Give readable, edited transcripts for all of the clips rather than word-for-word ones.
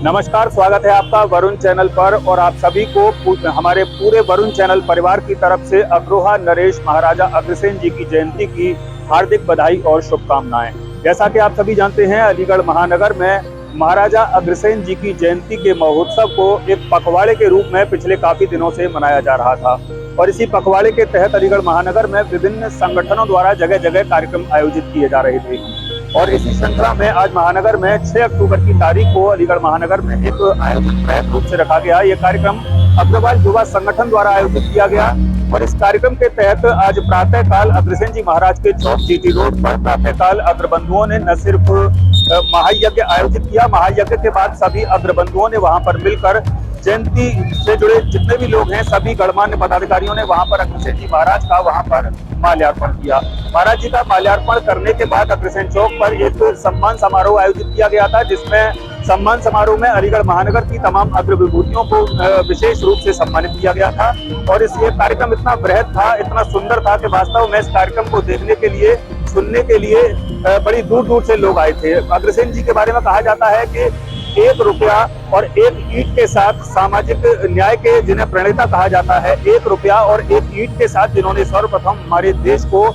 नमस्कार, स्वागत है आपका वरुण चैनल पर और आप सभी को हमारे पूरे वरुण चैनल परिवार की तरफ से अग्रोहा नरेश महाराजा अग्रसेन जी की जयंती की हार्दिक बधाई और शुभकामनाएं। जैसा कि आप सभी जानते हैं, अलीगढ़ महानगर में महाराजा अग्रसेन जी की जयंती के महोत्सव को एक पखवाड़े के रूप में पिछले काफी दिनों से मनाया जा रहा था और इसी पखवाड़े के तहत अलीगढ़ महानगर में विभिन्न संगठनों द्वारा जगह जगह कार्यक्रम आयोजित किए जा रहे थे और इसी श्रृंखला में आज महानगर में 6 अक्टूबर की तारीख को अलीगढ़ महानगर में एक आयोजित रूप से रखा गया। ये कार्यक्रम अग्रवाल युवा संगठन द्वारा आयोजित किया गया और इस कार्यक्रम के तहत आज प्रातः काल अग्रसेन जी महाराज के चौक जीटी रोड पर प्रातः काल अग्रबंधुओं ने न सिर्फ महायज्ञ आयोजित किया, महायज्ञ के बाद सभी अग्रबंधुओं ने वहां पर मिलकर जयंती से जुड़े जितने भी लोग हैं सभी गणमान्य पदाधिकारियों ने वहां पर अग्रसेन जी महाराज का वहां पर माल्यार्पण किया। महाराज जी का माल्यार्पण करने के बाद अग्रसेन चौक पर एक सम्मान समारोह आयोजित किया गया था, जिसमें सम्मान समारोह में अलीगढ़ महानगर की तमाम अग्र विभूतियों को विशेष रूप से सम्मानित किया गया था और इस ये कार्यक्रम इतना बृहद था, इतना सुंदर था कि वास्तव में इस कार्यक्रम को देखने के लिए, सुनने के लिए बड़ी दूर दूर से लोग आए थे। अग्रसेन जी के बारे में कहा जाता है कि 1 रुपया और 1 ईंट के साथ सामाजिक न्याय के जिन्हें प्रणेता कहा जाता है, 1 रुपया और 1 ईंट के साथ जिन्होंने सर्वप्रथम हमारे देश को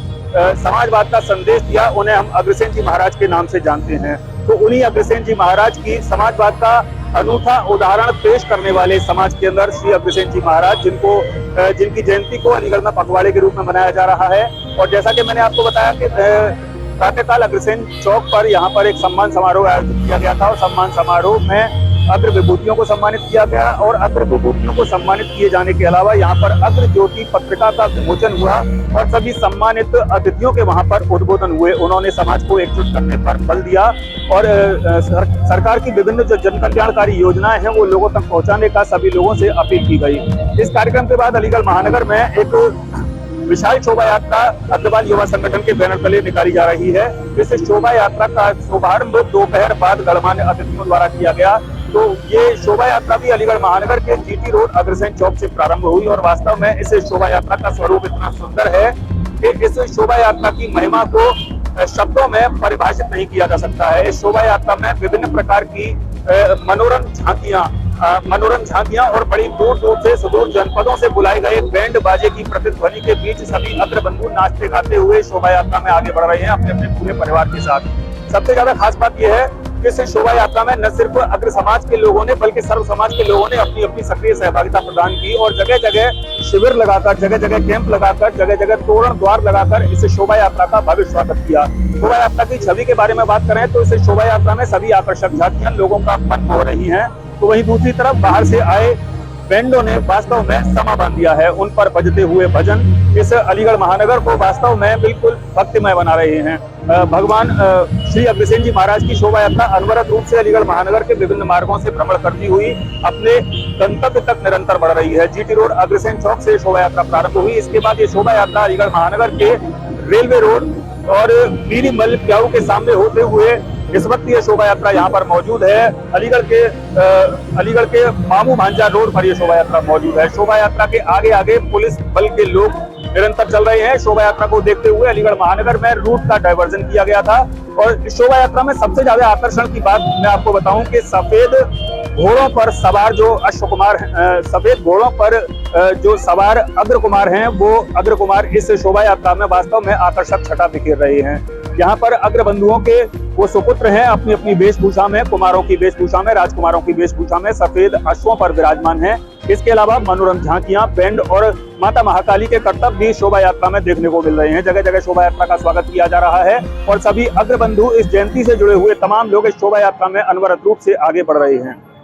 समाजवाद का संदेश दिया, उन्हें हम अग्रसेन जी महाराज के नाम से जानते हैं। तो उन्हीं अग्रसेन जी महाराज की समाजवाद का अनूठा उदाहरण पेश करने वाले समाज के अंदर श्री अग्रसेन जी महाराज जिनकी जयंती को अलीगढ़ में पखवाड़े के रूप में मनाया जा रहा है। और जैसा कि मैंने आपको बताया कि प्रातःकाल अग्रसेन चौक पर यहाँ पर एक सम्मान समारोह आयोजित किया गया था और सम्मान समारोह में अग्र विभूतियों को सम्मानित किया गया और अग्र विभूतियों को सम्मानित किए जाने के अलावा यहाँ पर अग्र ज्योति पत्रिका का विमोचन हुआ और सभी सम्मानित अतिथियों के वहाँ पर उद्बोधन हुए। उन्होंने समाज को एकजुट करने पर बल दिया और सरकार की विभिन्न जो जन कल्याणकारी योजनाएं हैं वो लोगों तक पहुँचाने का सभी लोगों से अपील की गई। इस कार्यक्रम के बाद अलीगढ़ महानगर में एक विशाल शोभा यात्रा अग्रवाल युवा संगठन के बैनर तले निकाली जा रही है। इस शोभा यात्रा का शुभारंभ दोपहर बाद गणमान्य अतिथियों द्वारा किया गया। तो ये शोभा यात्रा भी अलीगढ़ महानगर के जीटी रोड अग्रसेन चौक से प्रारंभ हुई और वास्तव में इस शोभा यात्रा का स्वरूप इतना सुंदर है कि इस शोभा यात्रा की महिमा को शब्दों में परिभाषित नहीं किया जा सकता है। इस शोभा यात्रा में विभिन्न प्रकार की मनोरम झांकियां और बड़ी दूर दूर से सुदूर जनपदों से बुलाए गए बैंड बाजे की प्रतिध्वनि के बीच सभी अग्रबंधु नाचते गाते हुए शोभा यात्रा में आगे बढ़ रहे हैं अपने अपने पूरे परिवार के साथ। सबसे ज्यादा खास बात यह है कि इस शोभा यात्रा में न सिर्फ अग्र समाज के लोगों ने बल्कि सर्व समाज के लोगों ने अपनी अपनी सक्रिय सहभागिता प्रदान की और जगह जगह शिविर लगाकर, जगह जगह कैंप लगाकर, जगह जगह तोरण द्वार लगाकर इस शोभा यात्रा का भव्य स्वागत किया। शोभा यात्रा की छवि के बारे में बात करें तो इस शोभा यात्रा में सभी आकर्षक झांकियां लोगों का मन मोह रही हैं, तो वहीं दूसरी तरफ बाहर से आए बैंडों ने वास्तव में समा बांध दिया है। उन पर बजते हुए भजन इस अलीगढ़ महानगर को वास्तव में बिल्कुल भक्तिमय बना रहे हैं। भगवान श्री अग्रसेन जी महाराज की शोभा यात्रा अनवरत रूप से अलीगढ़ महानगर के विभिन्न मार्गों से भ्रमण करती हुई अपने गंतव्य तक निरंतर बढ़ रही है। जीटी रोड अग्रसेन चौक से शोभा यात्रा प्रारंभ हुई। इसके बाद ये शोभा यात्रा अलीगढ़ महानगर के रेलवे रोड और पीरी मल प्याऊ के सामने होते हुए इस वक्त ये शोभा यात्रा यहाँ पर मौजूद है। अलीगढ़ के मामू भांजा रोड पर ये शोभा यात्रा मौजूद है। शोभा यात्रा के आगे आगे पुलिस बल के लोग निरंतर चल रहे हैं। शोभा यात्रा को देखते हुए अलीगढ़ महानगर में रूट का डायवर्जन किया गया था और इस शोभा यात्रा में सबसे ज्यादा आकर्षण की बात मैं आपको बताऊं कि सफेद घोड़ों पर सवार जो अश्वकुमार, सफेद घोड़ों पर जो सवार अग्रकुमार हैं, वो अग्रकुमार इस शोभा यात्रा में वास्तव में आकर्षक छटा बिखेर रहे हैं। यहाँ पर अग्रबंधुओं के वो सुपुत्र हैं अपनी अपनी वेशभूषा में, कुमारों की वेशभूषा में, राजकुमारों की वेशभूषा में सफेद अश्वों पर विराजमान हैं। इसके अलावा मनोरम झांकियां, बैंड और माता महाकाली के करतब भी शोभा यात्रा में देखने को मिल रहे हैं। जगह जगह शोभा यात्रा का स्वागत किया जा रहा है और सभी अग्रबंधु इस जयंती से जुड़े हुए तमाम लोग इस शोभा यात्रा में अनवरत रूप से आगे बढ़ रहे हैं।